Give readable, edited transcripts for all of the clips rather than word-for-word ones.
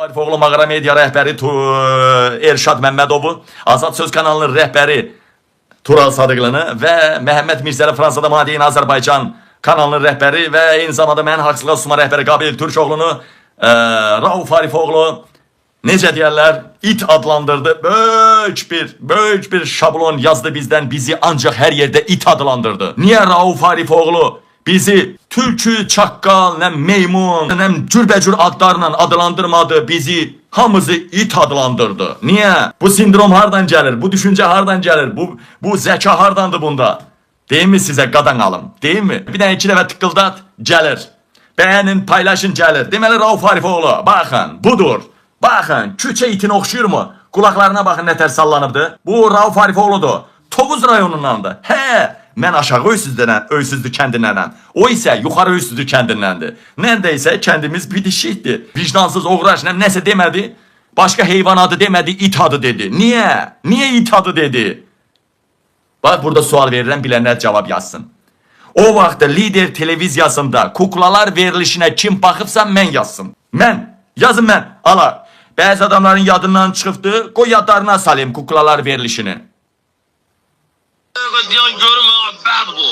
Farifoğlu Mağara Media rəhbəri Erşad Məmmədovu, Azad Söz kanalının rəhbəri Tural Sadıqlını və Məhəmməd Mirzəli Fransada Madiyin Azərbaycan kanalının rəhbəri və eyni zamanda mən Haqsızlığa Susma rəhbəri Qabil Türkoğlunu Rauf Farifoğlu necə deyərlər, it adlandırdı. Böyük bir şablon yazdı bizdən, bizi ancaq hər yerdə it adlandırdı. Niyə Rauf Farifoğlu bizi tülkü, çaqqal, nə meymun, nə cürbəcür adlarla adlandırmadı, bizi hamımızı it adlandırdı. Niyə? Bu sindrom hardan gəlir? Bu düşüncə hardan gəlir? Bu zəka hardandır bunda? Deyim mi sizə qadan alım? Deyim mi? Bir dənə 2 dəfə tıqqıldat, gəlir. Bəyənin, paylaşın, gəlir. Deməli Rauf Farifoğlu, baxın, budur. Baxın, küçə itini oxşuyur mu? Qulaqlarına baxın, nətər sallanıbdı. Bu Rauf Farifoğludur. Tovuz rayonundandır. Mən aşağı Öysüzdü kəndindən. O isə yuxarı Öysüzdü kəndindəndir. Nərdəysə kəndimiz bitişikdir. Vicdansız oğraş nəsə demədi. Başqa heyvan adı demədi, it adı dedi. Niyə? Niyə it adı dedi? Bax, burada sual verirəm, bilənlər cavab yazsın. O vaxtda Lider televiziyasında kuklalar verilişinə kim baxıbsa mən yazsın. Mən, yazın mən. Ala, bəzi adamların yadından çıxıbdı, qoy yadlarına salayım kuklalar verilişini. Diyan görmə, bəd bu.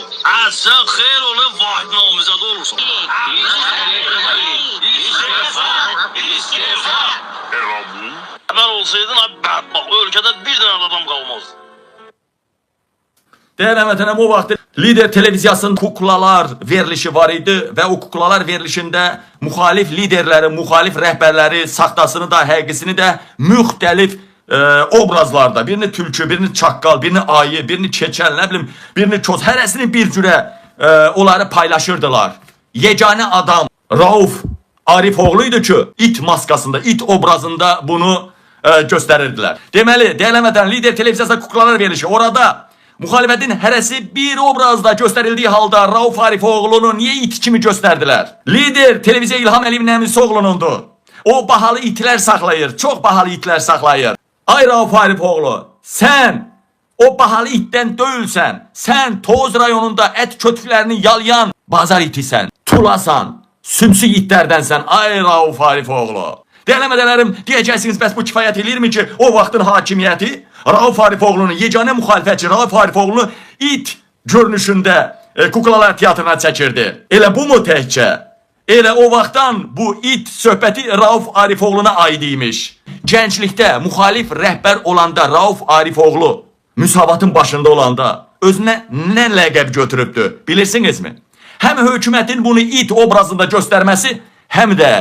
Sən xeyr olun, vahid namizədə olursun. Mən olsaydın, bəd bax, ölkədə bir dənə adam qalmazdı. Değerli vətənəm, o vaxt Lider televiziyasının kuklalar verilişi var idi və o kuklalar verilişində müxalif liderləri, müxalif rəhbərləri, saxtasını da, həqiqisini də müxtəlif obrazlarda, birini tülkü, birini çaqqal, birini ayı, birini keçəl, nə bilim, birini çoz, hərəsini bir cürə onları paylaşırdılar. Yeganə adam Rauf Arifoğluydu ki, it maskasında, it obrazında bunu göstərirdilər. Deməli, değerli vətənəm, Lider televiziyasında kuklalar verilişi, orada muhalefetin hərəsi bir obrazda göstərildiği halda Rauf Arifoğlunu niye it kimi göstərdilər? Lider televiziya İlham Əliyevin əmisi oğlunundur. O bahalı itlər saxlayır, çox bahalı itlər saxlayır. Ay Rauf Arifoğlu, sən o bahalı itdən deyilsən. Sən Toz rayonunda ət kötüklərini yalayan bazar itisən, tulasan, sümsük itlərdənsən. Ay Rauf Arifoğlu. Değerlemədələrim, deyəcəksiniz, bəs bu kifayət edirmi ki, o vaxtın hakimiyyəti Rauf Arifoğlu'nun yeganə müxalifətçi Rauf Arifoğlu'nu it görünüşündə kuklalar teatrına çəkirdi. Elə bu mu təkcə? Elə o vaxtdan bu it söhbəti Rauf Arifoğlu'na aid imiş. Gənclikdə müxalif rəhbər olanda Rauf Arifoğlu müsavatın başında olanda özünə nə ləqəb götürübdü, bilirsinizmi? Həm hökumətin bunu it obrazında göstərməsi, həm də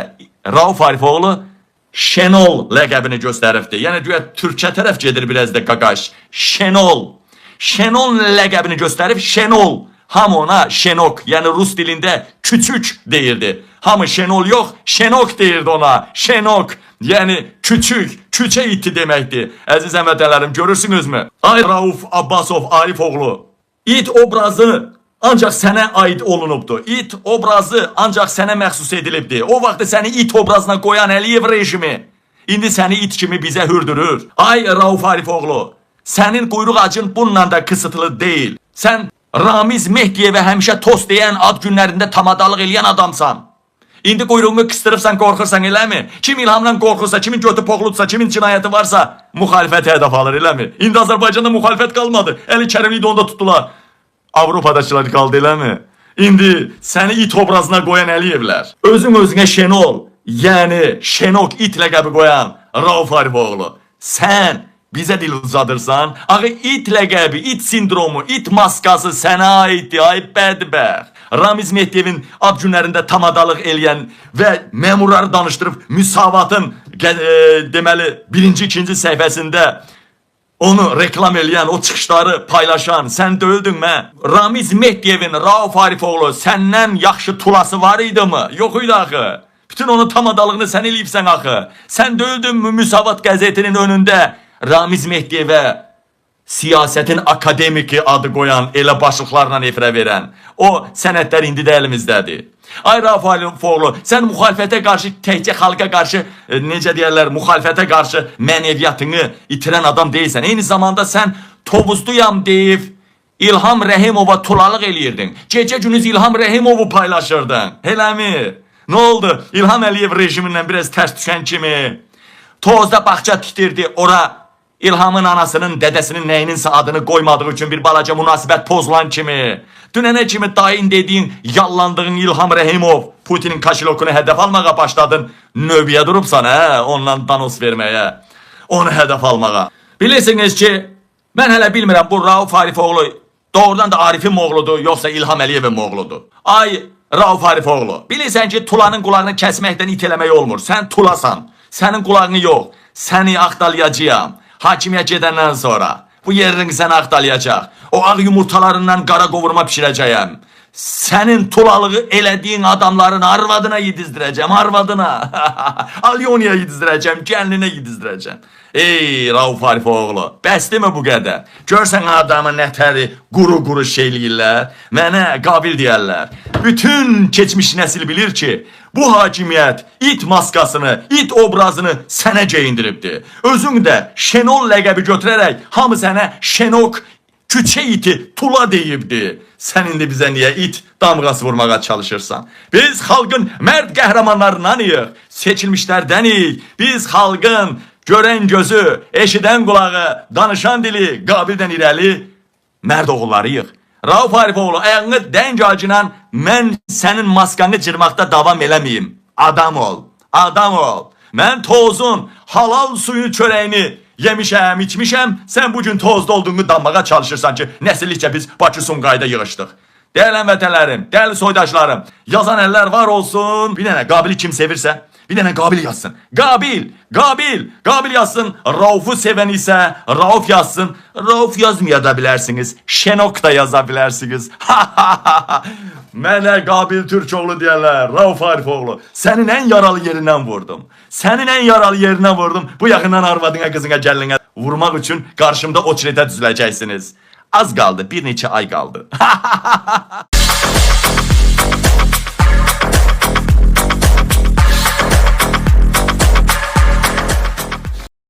Rauf Arifoğlu Şenol ləqəbini göstəribdi. Yəni güya Türkçə tərəf gedir biraz da qaqaş. Şenol. Şenol ləqəbini göstərib Şenol. Hamı ona Şenok, yəni Rus dilində küçük deyirdi. Hamı Şenol yox, Şenok deyirdi ona. Şenok, yəni küçük, küçə iti deməkdir. Əziz həmvətənlərim, görürsünüzmü? Ay Rauf Abbasov Arifoğlu, it obrazı ancaq sənə aid olunubdu. İt obrazı ancaq sənə məxsus edilibdi. O vaxtı səni it obrazına qoyan Əliyev rejimi indi səni it kimi bizə hürdürür. Ay Rauf Arifoğlu, sənin quyruq acın bununla da kısıtlı deyil. Sən Ramiz Mehdiyevə həmişə tost deyən, ad günlərində tamadalıq eləyən adamsan. İndi quyruğunu kıstırıbsan, qorxursan, eləmi? Kim İlhamdan qorxursa, kimin götü poxludsa, kimin cinayəti varsa müxalifət hədəf alır, eləmi? İndi Azərbaycanda müxalifət qalmadı. Əli Kərimli də onda tutdular. Avropadakılar qaldı, eləmi? İndi səni it obrazına qoyan Əliyevlər, özün-özünə Şenol, yəni Şenok it ləqəbi qoyan Rauf Arifoğlu, sən bizə dil uzadırsan, axı it ləqəbi, it sindromu, it maskası sənə aiddir, ay bədbəxt. Ramiz Mehdiyevin ad günlərində tamadalıq eləyən və məmurları danışdırıb müsavatın deməli 1-ci, 2-ci səhifəsində onu reklam eləyən, o çıxışları paylaşan sən döyüldün mə? Ramiz Mehdiyevin Rauf Arifoğlu səndən yaxşı tulası var idi mı? Yox idi axı. Bütün onun tamadalığını sən eləyibsən axı. Sən döyüldün mü Müsavat qəzetinin önündə Ramiz Mehdiyevə siyasətin akademiki adı qoyan, elə başlıqlarla efirə verən? O sənədlər indi də əlimizdədir. Ay Rauf Arifoğlu, sən müxalifətə qarşı, təkcə xalqa qarşı, necə deyərlər, müxalifətə qarşı mənəviyyatını itirən adam deyilsən. Eyni zamanda sən Tovuzluyam deyib İlham Rəhimova tulalıq eləyirdin. Gecə günüz İlham Rəhimovu paylaşırdın. Eləmi? Ne oldu? İlham Əliyev rejimindən biraz ters düşən kimi Tozda bağça tikdirdi, ora İlhamın anasının, dədəsinin nəyinin adını qoymadığı üçün bir balaca münasibət pozulan kimi, dünənə kimi dayın dediyin, yallandığın İlham Rəhimov Putinin kaşilokunu hədəf almağa başladın. Növbəyə durubsan, hə? Ondan danos verməyə, onu hədəf almağa. Bilirsiniz ki, mən hələ bilmirəm bu Rauf Arifoğlu doğrudan da Arifin oğludur, yoxsa İlham Əliyevin oğludur. Ay Rauf Arifoğlu, bilirsən ki, Tulanın qulağını kəsməkdən itələmək olmur. Sən Tulasan, sənin qulağını yox, səni axtalayacağam. Hakimiyyət gedəndən sonra bu yerini səni axtalayacaq. O ağ yumurtalarından qara qovurma pişirəcəyəm. Sənin tulalığı elədiyin adamların arvadına yedizdirəcəm, arvadına. Alyoniya yedizdirəcəm, gəlinə yedizdirəcəm. Ey Rauf Arifoğlu, bəsdir mi bu qədər? Görsən adamın nətəri quru-quru şeyləyirlər, mənə qabil deyərlər. Bütün keçmiş nəsil bilir ki, bu hakimiyyət it maskasını, it obrazını sənə geyindiribdir. Özün də Şenol ləqəbi götürərək hamı sənə Şenok küçə iti Tula deyibdi. Sən indi bizə niyə it damğası vurmağa çalışırsan? Biz xalqın mərd qəhrəmanlarındanıyıq, seçilmişlərdənik. Biz xalqın görən gözü, eşidən qulağı, danışan dili, qabildən irəli mərd oğullarıyıq. Rauf Arifoğlu, ayağını dəng acınan mən sənin maskanı cırmaqda davam eləməyim. Adam ol, adam ol. Mən Tozun halal suyun çörəyini yemişəm, içmişəm. Sən bugün Tozda olduğunu dammağa çalışırsan ki, nəsillikcə biz Bakı Sumqayıda yığışdıq. Değerli vətənlərim, değerli soydaşlarım, yazan eller var olsun. Bir dənə Qabili kim sevirsə, bir dənə Qabil yazsın. Qabil yazsın. Rauf'u seven ise Rauf yazsın. Rauf yazmaya da bilərsiniz. Şenok da yazabilirsiniz. Mənə Qabil Türkoğlu deyərlər. Rauf Arifoğlu. Sənin en yaralı yerindən vurdum. Bu yaxından arvadına, qızına, gəlinə vurmaq üçün qarşımda o çiletə düzüləcəksiniz. Az qaldı, bir neçə ay qaldı.